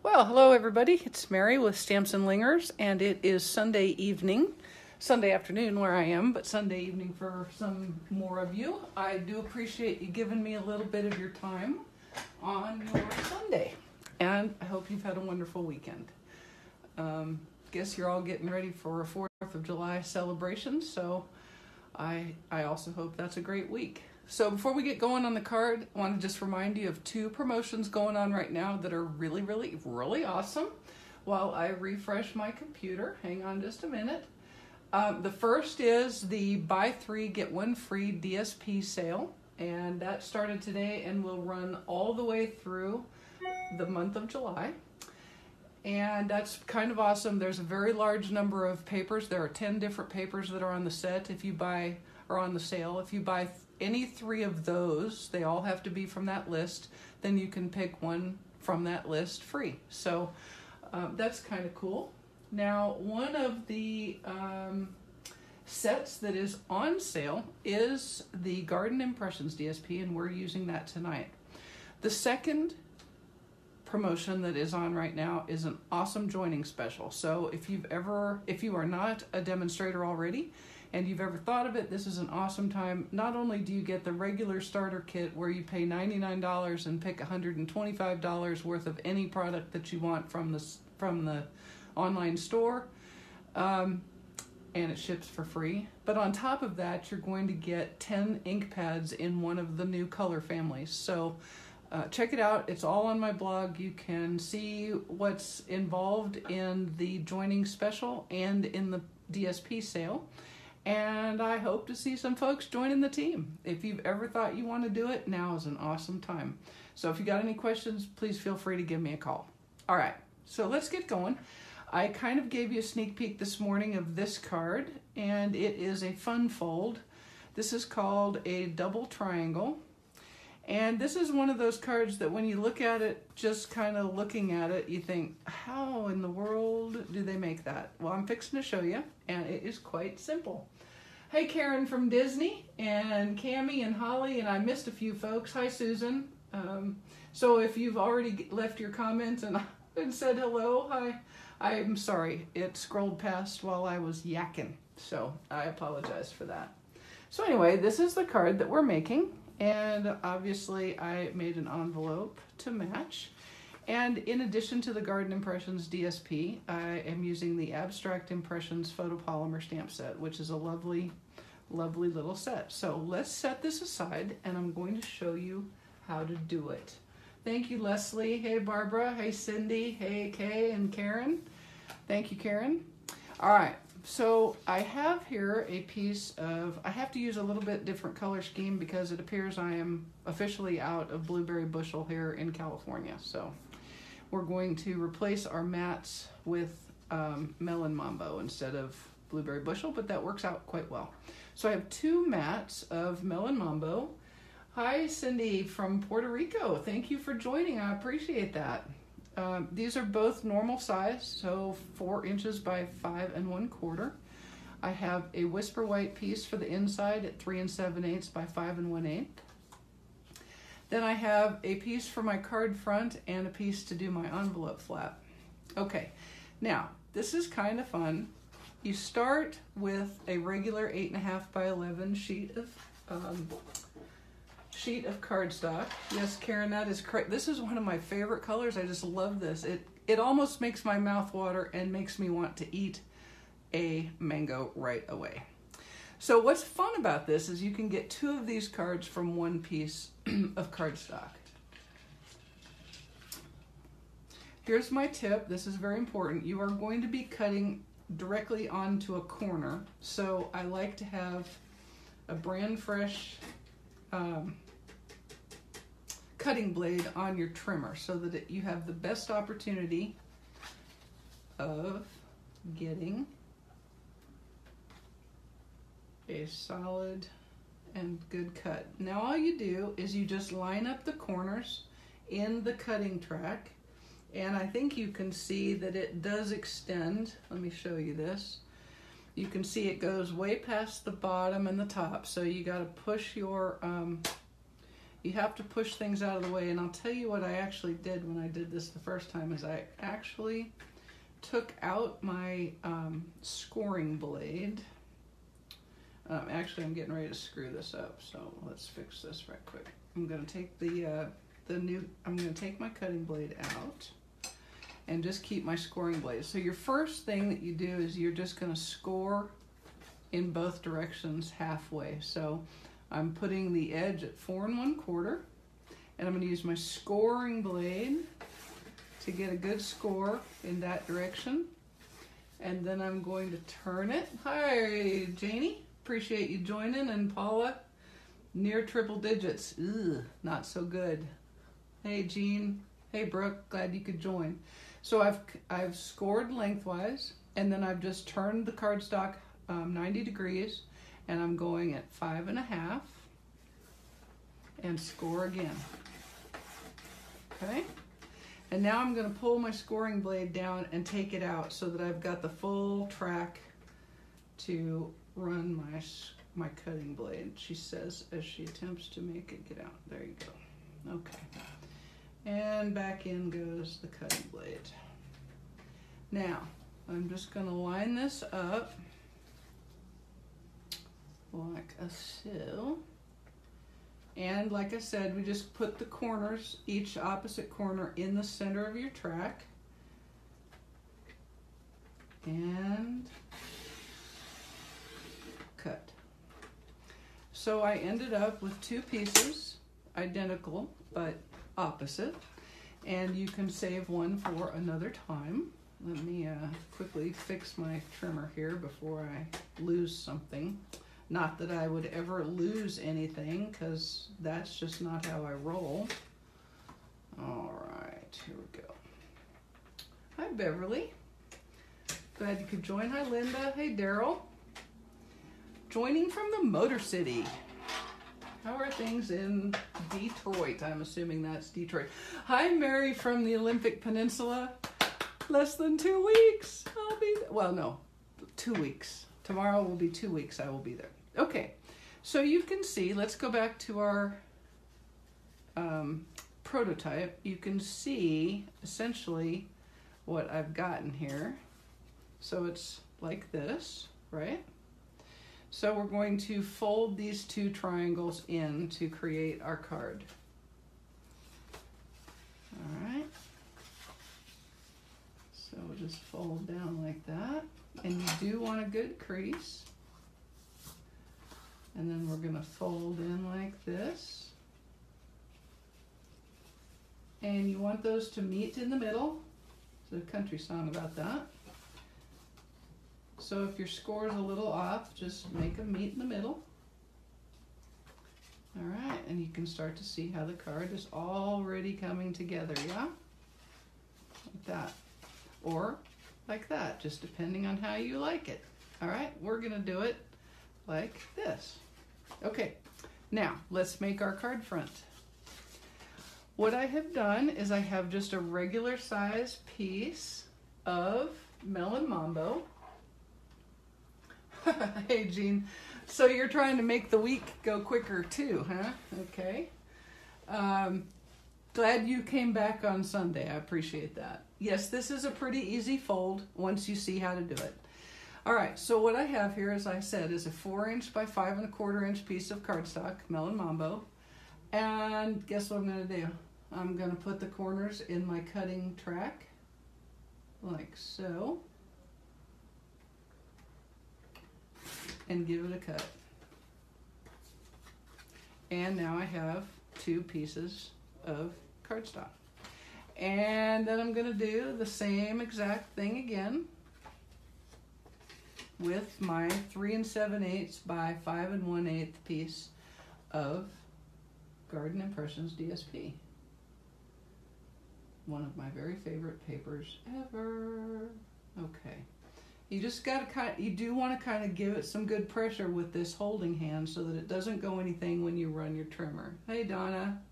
Well, hello everybody. It's Mary with Stamps-N-Lingers, and it is Sunday afternoon where I am, but Sunday evening for some more of you. I do appreciate you giving me a little bit of your time on your Sunday, and I hope you've had a wonderful weekend. Guess you're all getting ready for a 4th of July celebration, so I also hope that's a great week. So before we get going on the card, I want to just remind you of 2 promotions going on right now that are really, really, really awesome while I refresh my computer. Hang on just a minute. The first is the buy 3, get 1 free DSP sale, and that started today and will run all the way through the month of July. And that's kind of awesome. There's a very large number of papers. There are 10 different papers that are on the set or on the sale. If you buy any 3 of those, they all have to be from that list, then you can pick one from that list free. So that's kind of cool. Now, one of the sets that is on sale is the Garden Impressions DSP, and we're using that tonight. The second promotion that is on right now is an awesome joining special. So if you are not a demonstrator already and you've ever thought of it, this is an awesome time. Not only do you get the regular starter kit where you pay $99 and pick $125 worth of any product that you want from the online store, and it ships for free. But on top of that, you're going to get 10 ink pads in one of the new color families. So check it out. It's all on my blog. You can see what's involved in the joining special and in the DSP sale. And I hope to see some folks joining the team. If you've ever thought you want to do it, now is an awesome time. So if you got any questions, please feel free to give me a call. All right, so let's get going. I kind of gave you a sneak peek this morning of this card, and it is a fun fold. This is called a double triangle. And this is one of those cards that when you look at it, just kind of looking at it, you think, how in the world do they make that? Well, I'm fixing to show you, and it is quite simple. Hey, Karen from Disney, and Cammie and Holly, and I missed a few folks. Hi, Susan. So if you've already left your comments and said hello, hi, I'm sorry. It scrolled past while I was yakking, so I apologize for that. So anyway, this is the card that we're making. And obviously I made an envelope to match. And in addition to the Garden Impressions DSP, I am using the Abstract Impressions Photopolymer stamp set, which is a lovely, lovely little set. So let's set this aside, and I'm going to show you how to do it. Thank you, Leslie. Hey, Barbara. Hey, Cindy. Hey, Kay and Karen. Thank you, Karen. All right. So I have here a piece of, I have to use a little bit different color scheme because it appears I am officially out of Blueberry Bushel here in California. So we're going to replace our mats with Melon Mambo instead of Blueberry Bushel, but that works out quite well. So I have 2 mats of Melon Mambo. Hi, Cindy from Puerto Rico. Thank you for joining. I appreciate that. These are both normal size, so 4 inches by 5 1/4. I have a Whisper White piece for the inside at 3 7/8 by 5 1/8. Then I have a piece for my card front and a piece to do my envelope flap. Okay, now this is kind of fun. You start with a regular 8.5 by 11 sheet of cardstock. Yes, Karen, that is correct. This is one of my favorite colors. I just love this. It almost makes my mouth water and makes me want to eat a mango right away. So what's fun about this is you can get 2 of these cards from 1 piece of cardstock. Here's my tip. This is very important. You are going to be cutting directly onto a corner. So I like to have a brand fresh cutting blade on your trimmer so that you have the best opportunity of getting a solid and good cut. Now all you do is you just line up the corners in the cutting track, and I think you can see that it does extend. Let me show you this. You can see it goes way past the bottom and the top, so you got to push your You have to push things out of the way. And I'll tell you what I actually did when I did this the first time is I actually took out my scoring blade. Actually, I'm getting ready to screw this up, so let's fix this right quick. I'm going to take I'm going to take my cutting blade out and just keep my scoring blade. So your first thing that you do is you're just going to score in both directions halfway. So I'm putting the edge at 4 1/4, and I'm going to use my scoring blade to get a good score in that direction. And then I'm going to turn it. Hi, Janie. Appreciate you joining. And Paula, near triple digits. Ugh, not so good. Hey, Jean. Hey, Brooke. Glad you could join. So I've scored lengthwise, and then I've just turned the cardstock 90 degrees, and I'm going at 5 1/2 and score again. Okay? And now I'm going to pull my scoring blade down and take it out so that I've got the full track to run my cutting blade, she says, as she attempts to make it get out. There you go. Okay. And back in goes the cutting blade. Now, I'm just going to line this up like so. And like I said, we just put the corners, each opposite corner, in the center of your track. And cut. So I ended up with 2 pieces, identical but opposite. And you can save one for another time. Let me quickly fix my trimmer here before I lose something. Not that I would ever lose anything, because that's just not how I roll. All right, here we go. Hi, Beverly. Glad you could join. Hi, Linda. Hey, Daryl. Joining from the Motor City. How are things in Detroit? I'm assuming that's Detroit. Hi, Mary from the Olympic Peninsula. Less than 2 weeks. I'll be there. Well, no, 2 weeks. Tomorrow will be 2 weeks. I will be there. Okay, so you can see, let's go back to our prototype. You can see essentially what I've gotten here. So it's like this, right? So we're going to fold these 2 triangles in to create our card. All right. So we'll just fold down like that. And you do want a good crease. And then we're going to fold in like this. And you want those to meet in the middle. There's a country song about that. So if your score is a little off, just make them meet in the middle. All right, and you can start to see how the card is already coming together, yeah? Like that. Or like that, just depending on how you like it. All right, we're going to do it like this. Okay, now let's make our card front. What I have done is I have just a regular size piece of Melon Mambo. Hey, Jean. So you're trying to make the week go quicker too, huh? Okay. Glad you came back on Sunday. I appreciate that. Yes, this is a pretty easy fold once you see how to do it. All right, so what I have here, as I said, is a 4" by 5 1/4" piece of cardstock, Melon Mambo. And guess what I'm going to do? I'm going to put the corners in my cutting track, like so, and give it a cut. And now I have 2 pieces of cardstock. And then I'm going to do the same exact thing again with my 3 7/8 by 5 1/8 piece of Garden Impressions DSP. One of my very favorite papers ever. Okay. You just got to you do want to kind of give it some good pressure with this holding hand so that it doesn't go anything when you run your trimmer. Hey, Donna.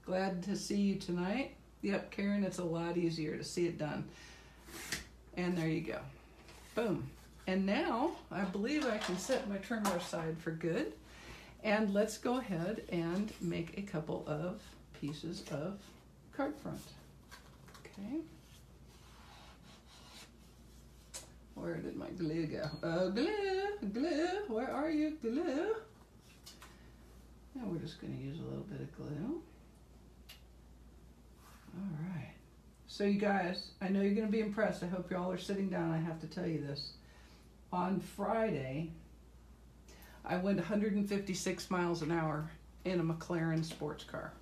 Glad to see you tonight. Yep, Karen, it's a lot easier to see it done. And there you go. Boom. And now I believe I can set my trimmer aside for good. And let's go ahead and make a couple of pieces of card front. Okay. Where did my glue go? Oh, glue, where are you, glue? Now we're just going to use a little bit of glue. All right. So you guys, I know you're going to be impressed. I hope y'all are sitting down. I have to tell you this. On Friday, I went 156 miles an hour in a McLaren sports car.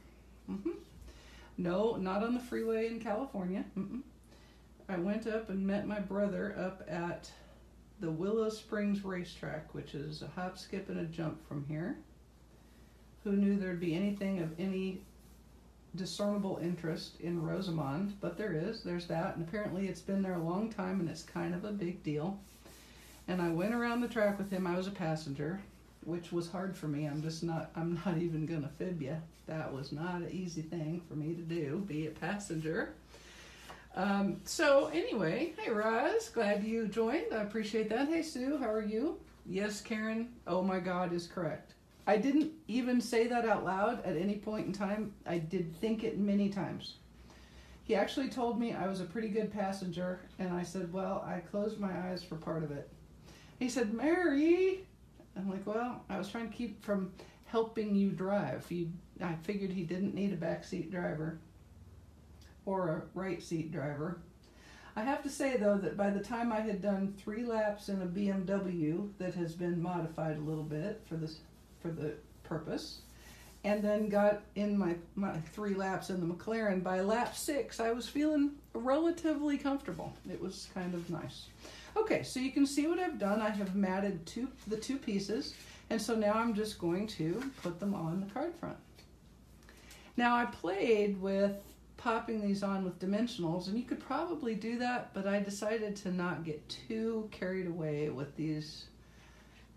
No, not on the freeway in California. I went up and met my brother up at the Willow Springs racetrack, which is a hop, skip, and a jump from here. Who knew there'd be anything of any discernible interest in Rosamond? But there's that, and apparently it's been there a long time and it's kind of a big deal. And I went around the track with him. I was a passenger, which was hard for me. I'm not even gonna fib you. That was not an easy thing for me to do, be a passenger. So anyway, hey Roz, glad you joined. I appreciate that. Hey Sue, how are you? Yes, Karen, oh my God is correct. I didn't even say that out loud at any point in time. I did think it many times. He actually told me I was a pretty good passenger, and I said, well, I closed my eyes for part of it. He said, Mary, I'm like, well, I was trying to keep from helping you drive. I figured he didn't need a backseat driver or a right seat driver. I have to say, though, that by the time I had done 3 laps in a BMW that has been modified a little bit for the purpose, and then got in my 3 laps in the McLaren, by lap 6, I was feeling relatively comfortable. It was kind of nice. Okay, so you can see what I've done. I have matted the two pieces, and so now I'm just going to put them on the card front. Now I played with popping these on with dimensionals, and you could probably do that, but I decided to not get too carried away with these,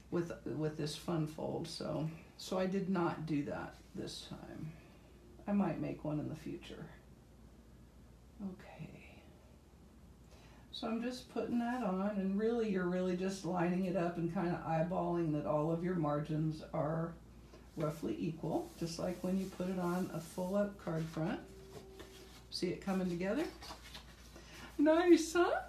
with this fun fold, so I did not do that this time. I might make one in the future. Okay. So I'm just putting that on, and really you're really just lining it up and kind of eyeballing that all of your margins are roughly equal, just like when you put it on a full up card front. See it coming together? Nice, huh?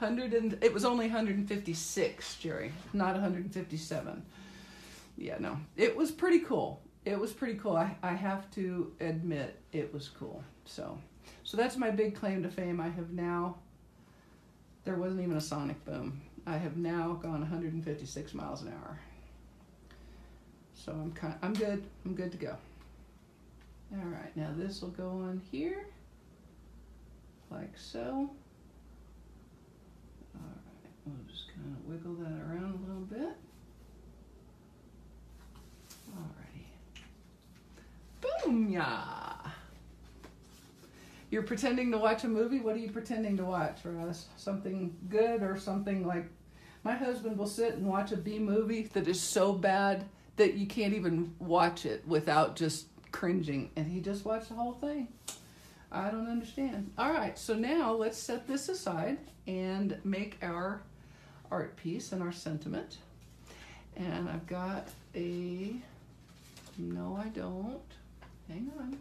It was only 156, Jerry, not 157. Yeah, no, it was pretty cool. It was pretty cool. I have to admit it was cool. So that's my big claim to fame. I have now, there wasn't even a sonic boom. I have now gone 156 miles an hour. So I'm good. I'm good to go. All right, now this will go on here, like so. All right, we'll just kind of wiggle that around a little bit. Alrighty. Boom, yeah. You're pretending to watch a movie? What are you pretending to watch, Ross? Something good or something like, my husband will sit and watch a B movie that is so bad that you can't even watch it without just cringing, and he just watched the whole thing. I don't understand. All right, so now let's set this aside and make our art piece and our sentiment. And I've got no I don't, hang on.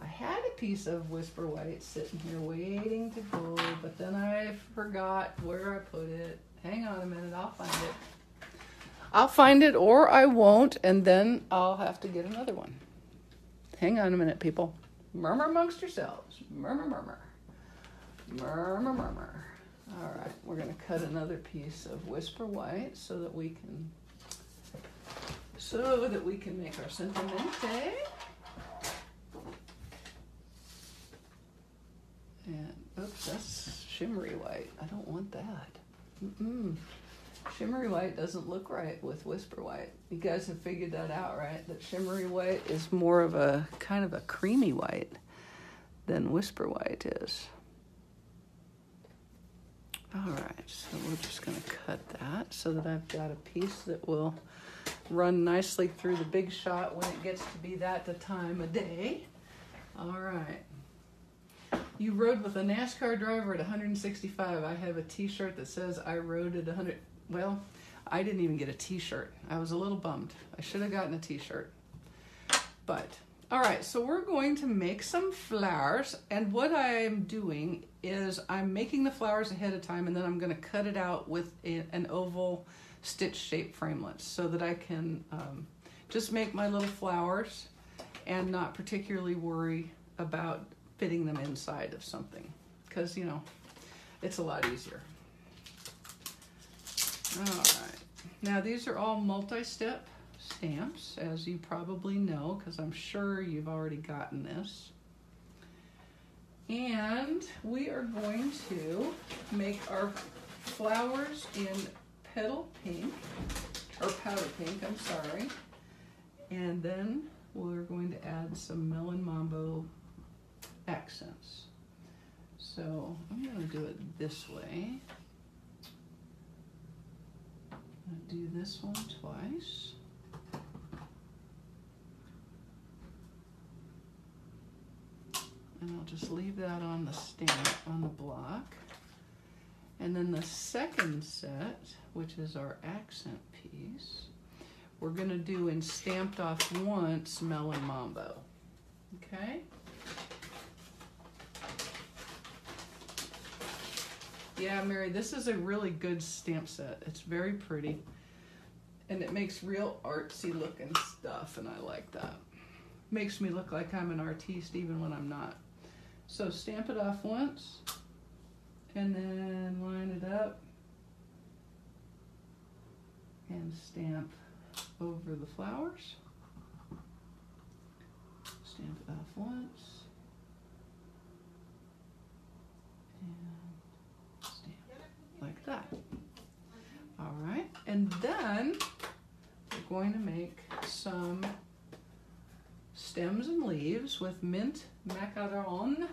I had a piece of Whisper White sitting here waiting to go, but then I forgot where I put it. Hang on a minute, I'll find it. I'll find it, or I won't, and then I'll have to get another one. Hang on a minute, people. Murmur amongst yourselves. Murmur, murmur. Murmur, murmur. All right, we're going to cut another piece of Whisper White so that we can make our sentimente. And oops, that's shimmery white. I don't want that. Shimmery white doesn't look right with Whisper White. You guys have figured that out, right? That shimmery white is more of a kind of a creamy white than Whisper White is. All right, so we're just going to cut that so that I've got a piece that will run nicely through the big shot when it gets to be that the time of day. All right. You rode with a NASCAR driver at 165. I have a t-shirt that says I rode at 100. Well, I didn't even get a t-shirt. I was a little bummed. I should have gotten a t-shirt. But, all right, so we're going to make some flowers. And what I'm doing is I'm making the flowers ahead of time, and then I'm going to cut it out with an oval stitch-shaped framelit so that I can just make my little flowers and not particularly worry about fitting them inside of something. Because, you know, it's a lot easier. All right. Now, these are all multi-step stamps, as you probably know, because I'm sure you've already gotten this. And we are going to make our flowers in petal pink, or powder pink, I'm sorry. And then we're going to add some melon mambo accents. So I'm going to do it this way. I'm going to do this one twice. And I'll just leave that on the stamp, on the block. And then the second set, which is our accent piece, we're going to do in Stamped Off Once Melon Mambo. Okay? Yeah, Mary, this is a really good stamp set. It's very pretty. And it makes real artsy looking stuff, and I like that. Makes me look like I'm an artiste even when I'm not. So stamp it off once, and then line it up, and stamp over the flowers. Stamp it off once, and stamp like that. All right, and then we're going to make some stems and leaves with mint macaron,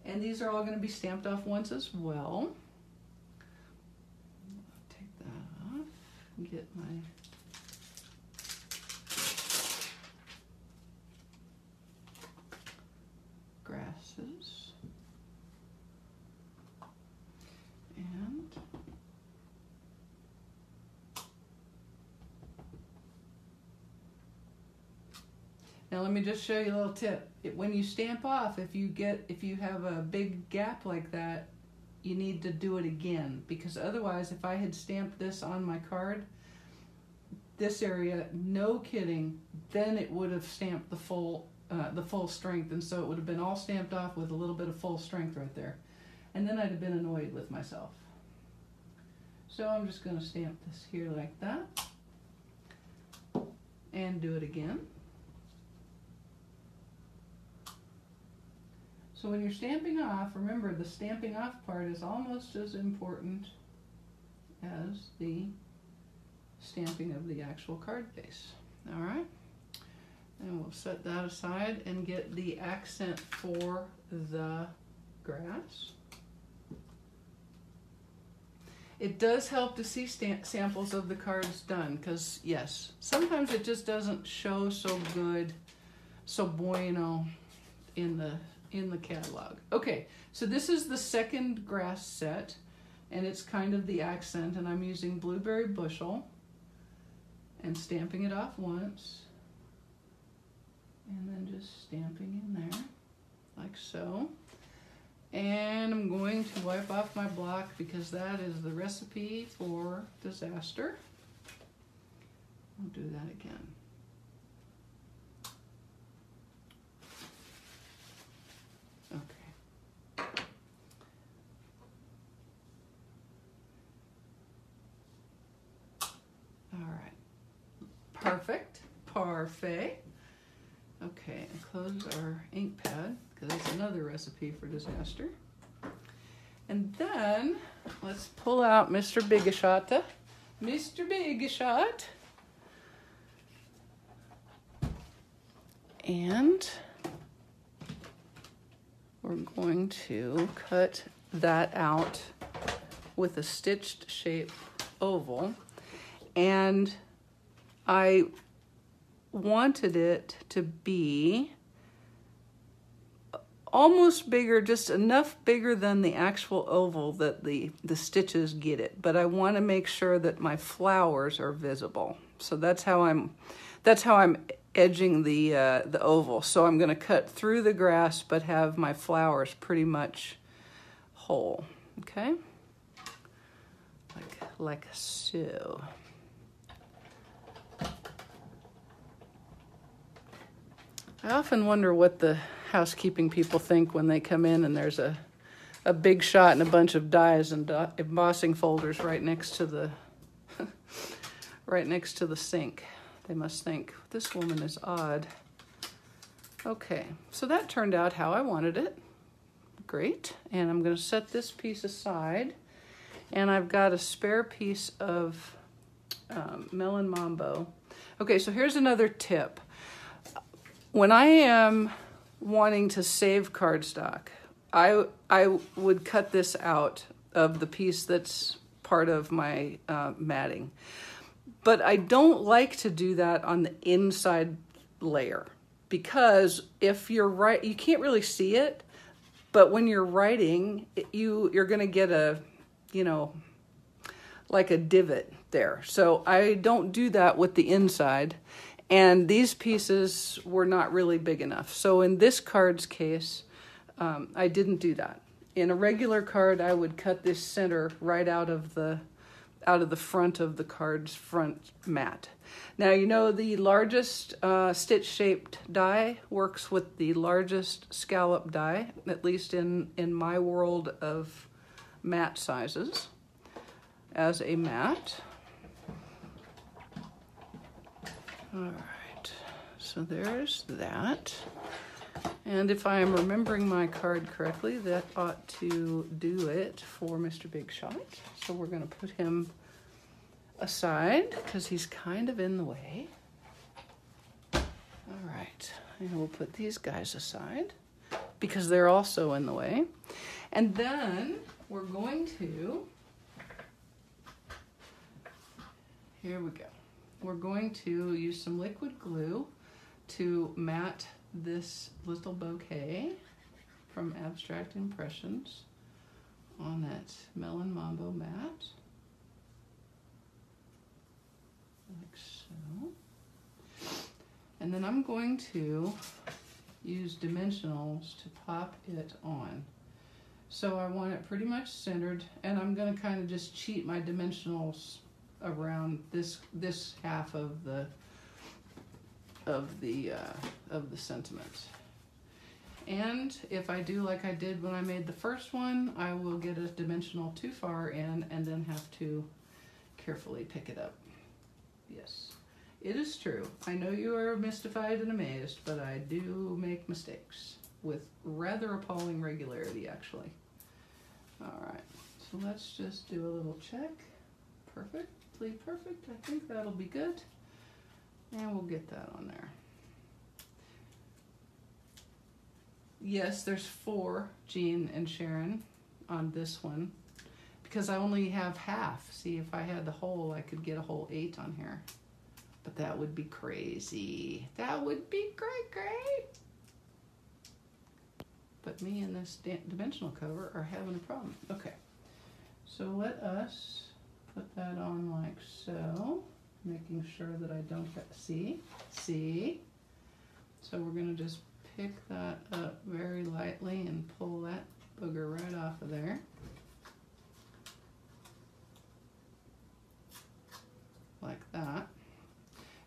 and these are all going to be stamped off once as well. Take that off and get my grasses, and now let me just show you a little tip. When you stamp off, if you have a big gap like that, you need to do it again, because otherwise, if I had stamped this on my card, this area, no kidding, then it would have stamped the full strength, and so it would have been all stamped off with a little bit of full strength right there, and then I'd have been annoyed with myself. So I'm just going to stamp this here like that, and do it again. So when you're stamping off, remember the stamping off part is almost as important as the stamping of the actual card base. All right, and we'll set that aside and get the accent for the grass. It does help to see samples of the cards done, because yes, sometimes it just doesn't show so good, so bueno in the catalog. Okay, so this is the second grass set, and it's kind of the accent, and I'm using Blueberry Bushel and stamping it off once, and then just stamping in there like so. And I'm going to wipe off my block because that is the recipe for disaster. I'll do that again. Perfect, parfait. Okay, and close our ink pad, because that's another recipe for disaster. And then let's pull out Mr. Bigashot. Mr. Bigashot. And we're going to cut that out with a stitched shape oval. And I wanted it to be almost bigger, just enough bigger than the actual oval that the stitches get it. But I want to make sure that my flowers are visible. So that's how I'm edging the oval. So I'm going to cut through the grass, but have my flowers pretty much whole. Okay, like so. I often wonder what the housekeeping people think when they come in and there's a big shot and a bunch of dies and embossing folders right next to the right next to the sink. They must think, this woman is odd. Okay, so that turned out how I wanted it. Great. And I'm going to set this piece aside. And I've got a spare piece of Melon Mambo. Okay, so here's another tip. When I am wanting to save cardstock, I would cut this out of the piece that's part of my matting. But I don't like to do that on the inside layer, because if you're right, you can't really see it, but when you're writing, you're going to get a, you know, like a divot there. So I don't do that with the inside. And these pieces were not really big enough. So in this card's case, I didn't do that. In a regular card, I would cut this center right out of the front of the card's front mat. Now, you know, the largest stitch-shaped die works with the largest scallop die, at least in my world of mat sizes, as a mat. All right, so there's that. And if I am remembering my card correctly, that ought to do it for Mr. Big Shot. So we're going to put him aside because he's kind of in the way. All right, and we'll put these guys aside because they're also in the way. And then we're going to, here we go. We're going to use some liquid glue to mat this little bouquet from Abstract Impressions on that Melon Mambo mat, like so. And then I'm going to use dimensionals to pop it on. So I want it pretty much centered, and I'm going to kind of just cheat my dimensionals around this half of the sentiment. And if I do like I did when I made the first one, I will get a dimensional too far in and then have to carefully pick it up. Yes, it is true. I know you are mystified and amazed, but I do make mistakes with rather appalling regularity, actually. All right, so let's just do a little check. Perfectly perfect. I think that'll be good. And we'll get that on there. Yes, there's 4 Jean and Sharon on this one because I only have half. See, if I had the whole, I could get a whole 8 on here. But that would be crazy. That would be great. But me and this dimensional cover are having a problem. Okay, so let us put that on like so, making sure that I don't see. So we're going to just pick that up very lightly and pull that booger right off of there. Like that.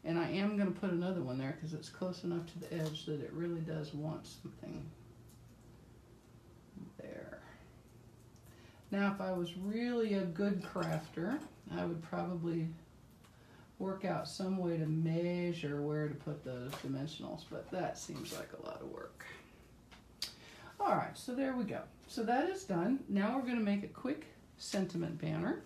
And I am going to put another one there because it's close enough to the edge that it really does want something there. Now, if I was really a good crafter, I would probably work out some way to measure where to put those dimensionals, but that seems like a lot of work. All right, so there we go. So that is done. Now we're going to make a quick sentiment banner.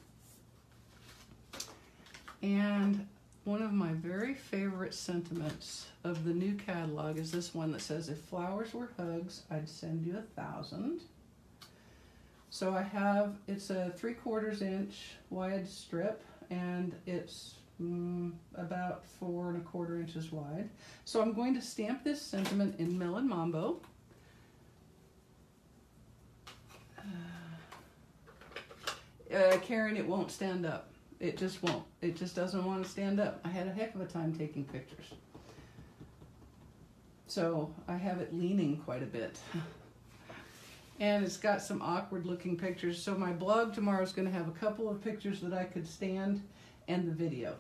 And one of my very favorite sentiments of the new catalog is this one that says, if flowers were hugs, I'd send you 1,000. So I have, it's a 3/4 inch wide strip, and it's about 4 1/4 inches wide. So I'm going to stamp this sentiment in Melon Mambo. Karen, it won't stand up. It just won't. It just doesn't want to stand up. I had a heck of a time taking pictures. So I have it leaning quite a bit. And it's got some awkward looking pictures. So my blog tomorrow is going to have a couple of pictures that I could stand and the video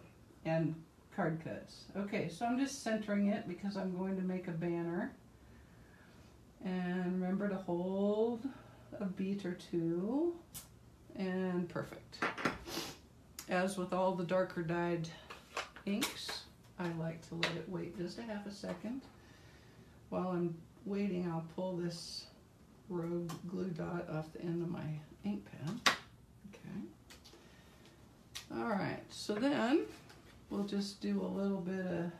and card cuts. Okay, so I'm just centering it because I'm going to make a banner. And remember to hold a beat or two. And perfect. As with all the darker dyed inks, I like to let it wait just a half a second. While I'm waiting, I'll pull this rogue glue dot off the end of my ink pen. Okay. All right, so then we'll just do a little bit of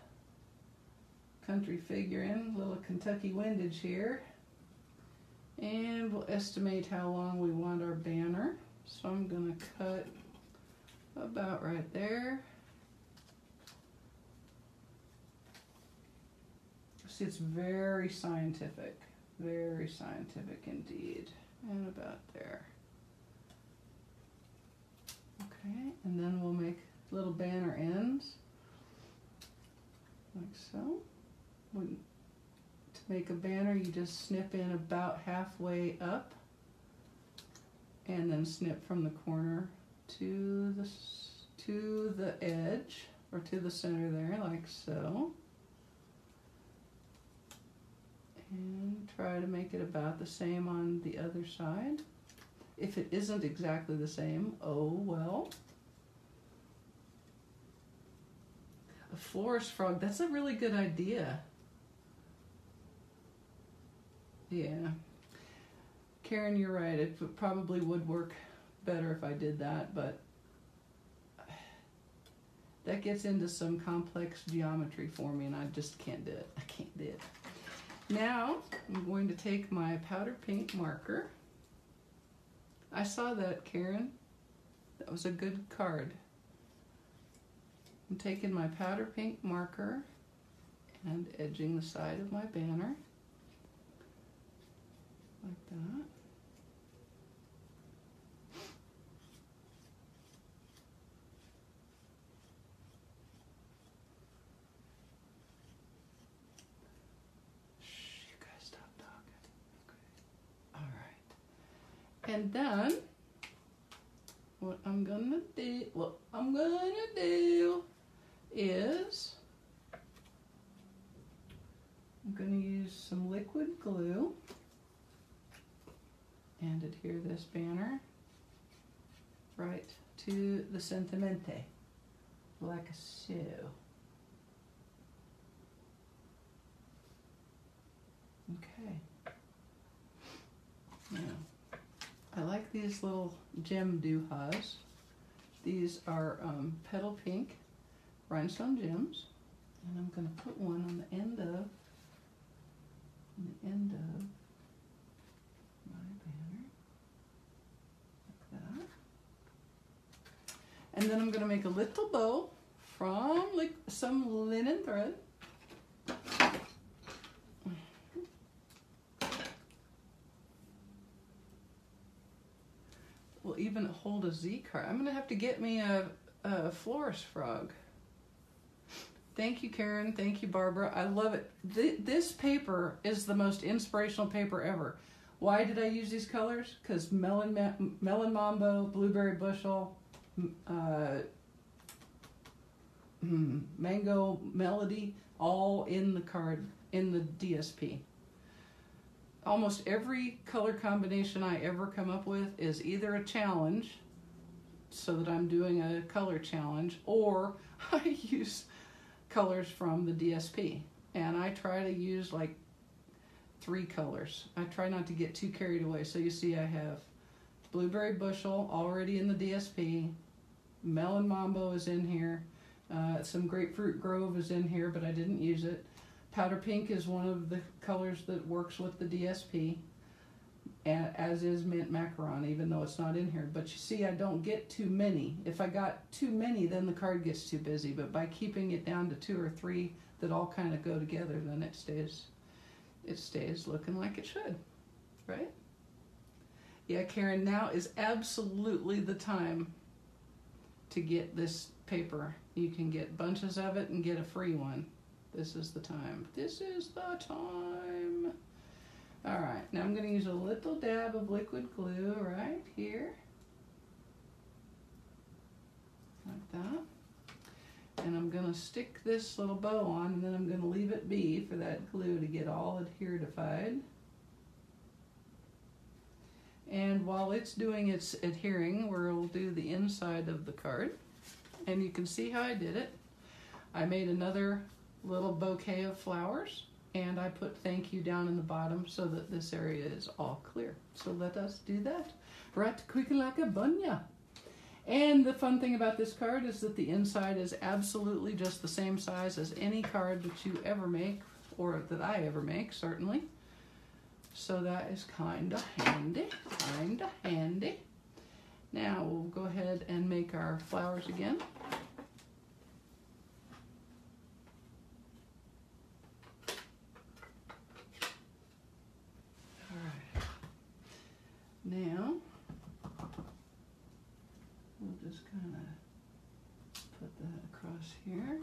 country figuring, a little Kentucky windage here. And we'll estimate how long we want our banner. So I'm gonna cut about right there. See, it's very scientific indeed. And about there. Okay, and then we'll make little banner ends, like so. To make a banner, you just snip in about halfway up, and then snip from the corner to the edge, or to the center there, like so. And try to make it about the same on the other side. If it isn't exactly the same, oh well. A florist frog, that's a really good idea. Yeah. Karen, you're right. It probably would work better if I did that, but that gets into some complex geometry for me, and I just can't do it. I can't do it. Now, I'm going to take my powder pink marker. I saw that, Karen. That was a good card. I'm taking my powder pink marker and edging the side of my banner. Like that. And then what I'm gonna do is I'm gonna use some liquid glue and adhere this banner right to the sentimente, like so. Okay. Now, I like these little gem doohas. These are petal pink rhinestone gems, and I'm going to put one on the end of my banner, like that. And then I'm going to make a little bow from some linen thread. Will even hold a Z card. I'm gonna have to get me a florist frog. Thank you, Karen. Thank you, Barbara. I love it. This paper is the most inspirational paper ever. Why did I use these colors? Because melon mambo, blueberry bushel, mango melody, all in the card, in the DSP. Almost every color combination I ever come up with is either a challenge, so that I'm doing a color challenge, or I use colors from the DSP. And I try to use like 3 colors. I try not to get too carried away. So you see I have blueberry bushel already in the DSP, melon mambo is in here, some grapefruit grove is in here, but I didn't use it. Powder pink is one of the colors that works with the DSP, as is mint macaron, even though it's not in here. But you see, I don't get too many. If I got too many, then the card gets too busy. But by keeping it down to 2 or 3 that all kind of go together, then it stays looking like it should, right? Yeah, Karen, now is absolutely the time to get this paper. You can get bunches of it and get a free one. This is the time. This is the time. All right, now I'm going to use a little dab of liquid glue right here. Like that. And I'm going to stick this little bow on, and then I'm going to leave it be for that glue to get all adherified. And while it's doing its adhering, we'll do the inside of the card. And you can see how I did it. I made another little bouquet of flowers, and I put thank you down in the bottom so that this area is all clear. So let us do that. Right quick like a bunya. And the fun thing about this card is that the inside is absolutely just the same size as any card that you ever make, or that I ever make, certainly. So that is kinda handy, kinda handy. Now we'll go ahead and make our flowers again. All right. Now we'll just kind of put that across here.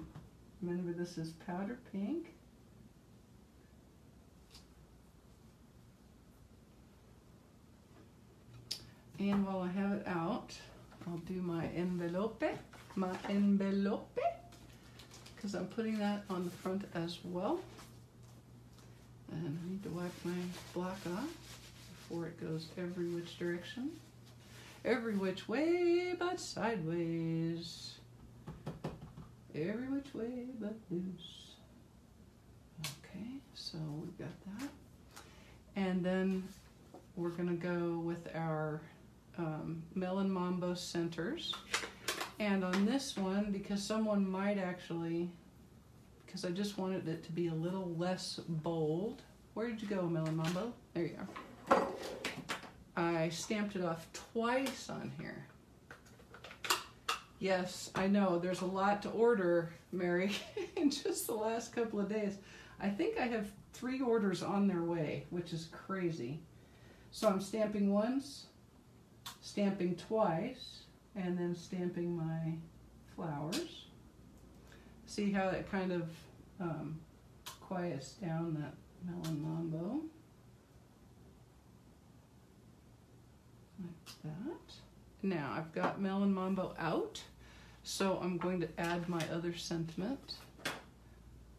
Remember, this is powder pink. And while I have it out, I'll do my envelope, because I'm putting that on the front as well. And I need to wipe my block off before it goes every which direction. Every which way but sideways. Every which way but loose. Okay, so we've got that. And then we're gonna go with our Melon Mambo centers. And on this one, because someone might actually, because I just wanted it to be a little less bold. Where did you go, Melon Mambo? There you are. I stamped it off twice on here. Yes, I know, there's a lot to order, Mary, in just the last couple of days. I think I have 3 orders on their way, which is crazy. So I'm stamping once, stamping twice, and then stamping my flowers. See how it kind of quiets down that Melon Mambo. Like that. Now I've got Melon Mambo out, so I'm going to add my other sentiment,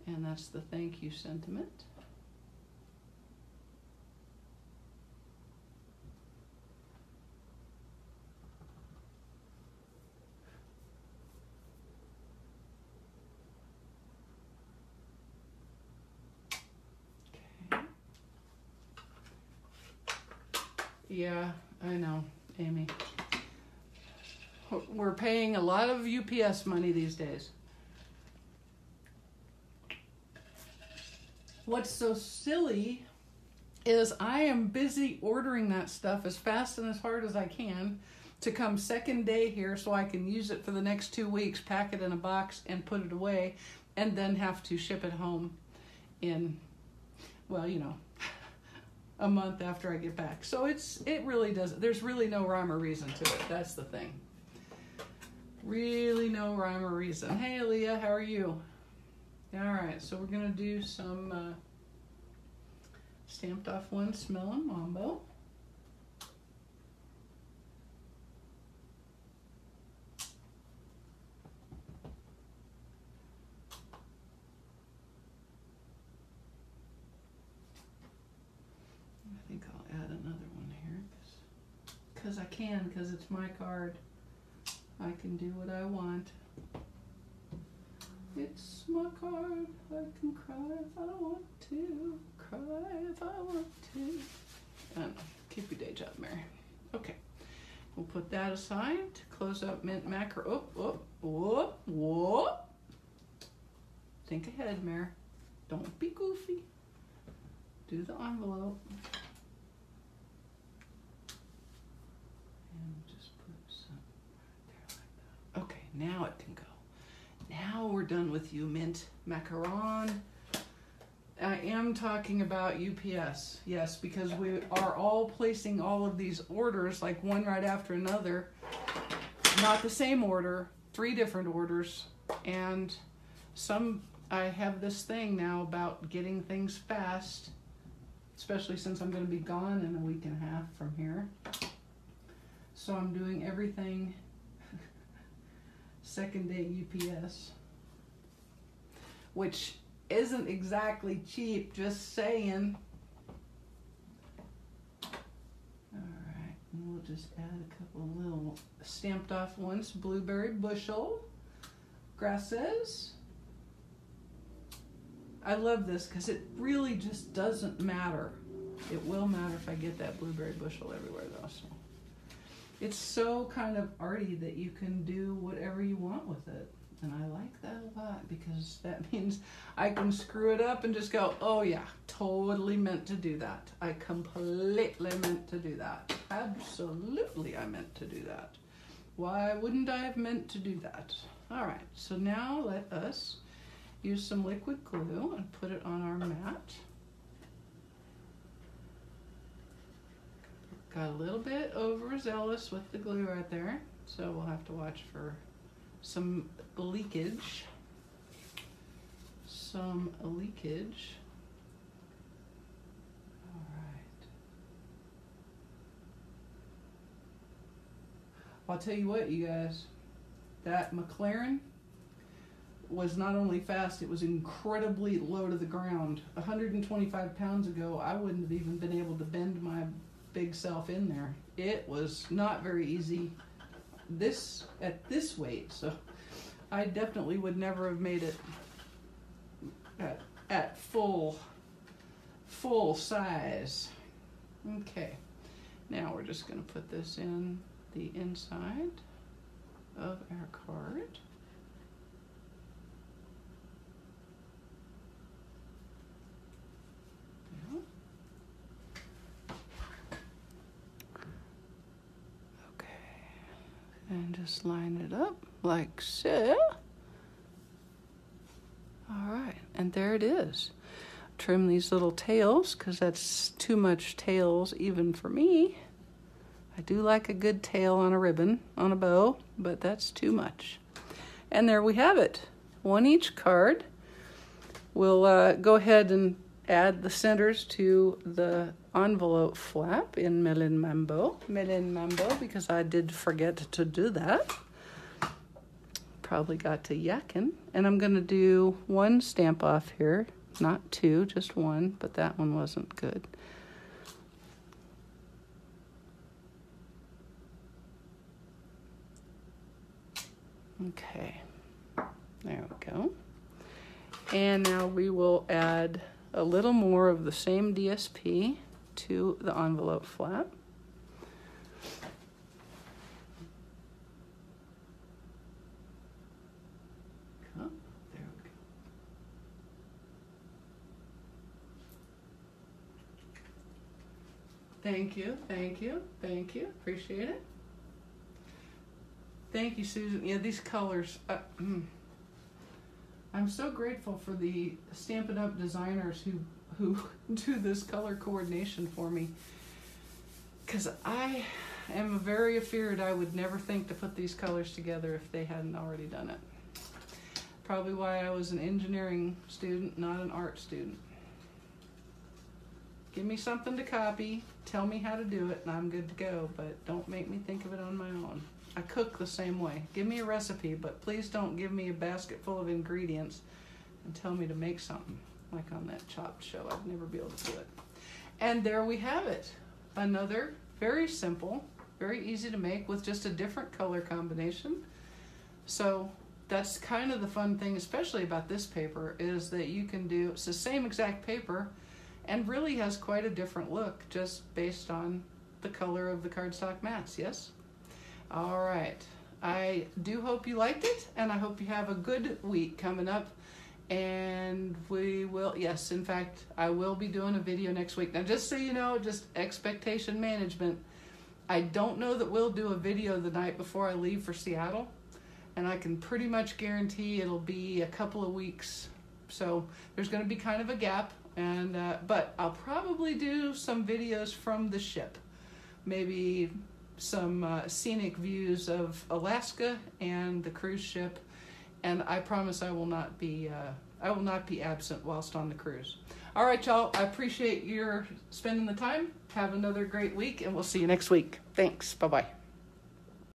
and that's the thank you sentiment. Yeah, I know, Amy. We're paying a lot of UPS money these days. What's so silly is I am busy ordering that stuff as fast and as hard as I can to come second day here so I can use it for the next 2 weeks, pack it in a box and put it away, and then have to ship it home in, well, you know, a month after I get back. So it really doesn't, there's really no rhyme or reason to it. That's the thing. Really no rhyme or reason. Hey, Aaliyah, how are you? All right, so we're gonna do some stamped off ones Melon Mambo. I think I'll add another one here because I can, because it's my card. I can do what I want. It's my card. I can cry if I want to. Cry if I want to. I don't know. Keep your day job, Mary. Okay. We'll put that aside. Close up mint macro. Whoop. Think ahead, Mary. Don't be goofy. Do the envelope. And just put some right there like that. Okay, now it can go. Now we're done with you, mint macaron. I am talking about UPS. Yes, because we are all placing all of these orders, like one right after another. Not the same order, 3 different orders. And I have this thing now about getting things fast, especially since I'm going to be gone in a week and a half from here. So I'm doing everything second day UPS, which isn't exactly cheap, just saying. Alright, and we'll just add a couple of little stamped off ones. Blueberry bushel, grasses. I love this because it really just doesn't matter. It will matter if I get that blueberry bushel everywhere though. So it's so kind of arty that you can do whatever you want with it. And I like that a lot because that means I can screw it up and just go, oh yeah, totally meant to do that. I completely meant to do that. Absolutely I meant to do that. Why wouldn't I have meant to do that? All right, so now let us use some liquid glue and put it on our mat. Got a little bit overzealous with the glue right there, so we'll have to watch for some leakage. All right. I'll tell you what, you guys, that McLaren was not only fast, it was incredibly low to the ground. 125 pounds ago, I wouldn't have even been able to bend my big self in there. It was not very easy at this weight, so I definitely would never have made it at full size. Okay, now we're just going to put this in the inside of our card. And just line it up like so. All right, and there it is. Trim these little tails because that's too much tails even for me. I do like a good tail on a ribbon, on a bow, but that's too much. And there we have it. One each card. We'll go ahead and add the centers to the envelope flap in Melon Mambo, because I did forget to do that. Probably got to yakking. And I'm going to do 1 stamp off here, not 2, just 1, but that one wasn't good. Okay, there we go. And now we will add a little more of the same DSP to the envelope flap. Oh, there we go. Thank you, thank you, thank you. Appreciate it. Thank you, Susan. Yeah, these colors. I'm so grateful for the Stampin' Up! Designers who do this color coordination for me, because I am very afeared I would never think to put these colors together if they hadn't already done it. Probably why I was an engineering student, not an art student. Give me something to copy, tell me how to do it, and I'm good to go, but don't make me think of it on my own. I cook the same way. Give me a recipe, but please don't give me a basket full of ingredients and tell me to make something like on that Chopped show. I'd never be able to do it. And there we have it. Another very simple, very easy to make with just a different color combination. So that's kind of the fun thing, especially about this paper, is that you can do, it's the same exact paper and really has quite a different look just based on the color of the cardstock mats, yes? All right, I do hope you liked it, and I hope you have a good week coming up, and we will, yes, in fact, I will be doing a video next week. Now, just so you know, just expectation management, I don't know that we'll do a video the night before I leave for Seattle, and I can pretty much guarantee it'll be a couple of weeks, so there's going to be kind of a gap And but I'll probably do some videos from the ship, maybe some scenic views of Alaska and the cruise ship, and I promise I will not be absent whilst on the cruise. All right, y'all, I appreciate your spending the time. Have another great week, and we'll see you next week. Thanks. Bye-bye.